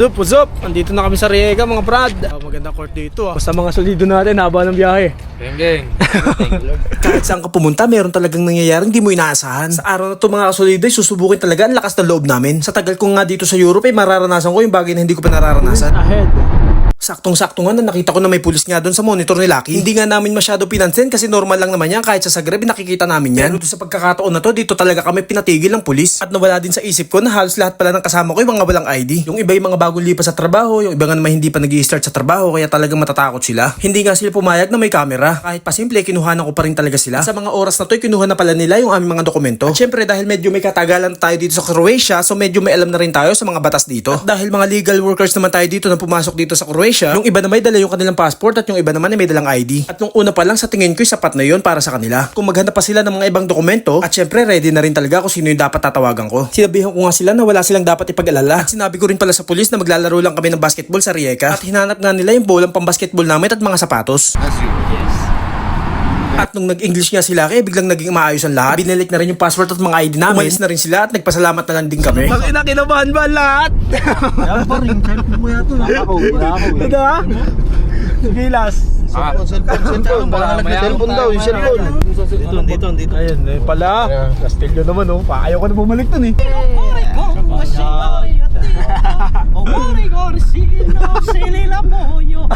What's up? Andito na kami sa Riega mga brad. Magandang court dito Basta mga solido natin haba ng biyahe. Geng. Kahit saan ka pumunta, meron talagang nangyayaring di mo inaasahan. Sa araw na to mga kasoliday, susubukin talaga ang lakas ng loob namin. Sa tagal ko nga dito sa Europe, mararanasan ko yung bagay na hindi ko pa nararanasan. Ahead. Saktong-sakto nga na nakita ko na may pulis nga doon sa monitor ni Lucky. Hindi nga namin masyado pinansin kasi normal lang naman yan kahit sa Zagreb nakikita namin yan. Pero sa pagkakataon na to, dito talaga kami pinatigil ng pulis. At nawala din sa isip ko na halos lahat pala ng kasama ko yung mga walang ID. Yung iba yung mga bagong lipas sa trabaho, yung iba nga naman hindi pa nag-i-start sa trabaho kaya talagang matatakot sila. Hindi nga sila pumayag na may camera. Kahit pa simple, kinuhanan ko pa rin talaga sila. Sa mga oras na to, kinuha na pala nila yung aming mga dokumento. At syempre dahil medyo may katagalan tayo dito sa Croatia, so medyo may alam na rin tayo sa mga batas dito. At dahil mga legal workers naman tayo dito na pumasok dito sa Croatia, yung iba na may dala yung kanilang passport at yung iba naman ay may dalang ID. At nung una pa lang sa tingin ko sapat na yun para sa kanila. Kung maghanap pa sila ng mga ibang dokumento, at syempre ready na rin talaga kung sino yung dapat tatawagan ko. Sinabihan ko nga sila na wala silang dapat ipag-alala. At sinabi ko rin pala sa pulis na maglalaro lang kami ng basketball sa Rijeka. At hinanap nga nila yung bolang pang-basketball namin at mga sapatos. At nung nag-English nga sila kaya biglang naging maayos ang lahat. Binalik na rin yung password at mga ID namin. Umalis na rin sila at nagpasalamat na lang din kami. Makina kinabahan ba lahat? Yan pa rin, cellphone mo yan to. Ako. Tada? Gilas. Cellphone. Baka nag-cellphone daw, yung cellphone. Dito. Ayun, pala. Castillo naman Ayaw ko na bumalik dun Omori Gorsino, Silila Pollo.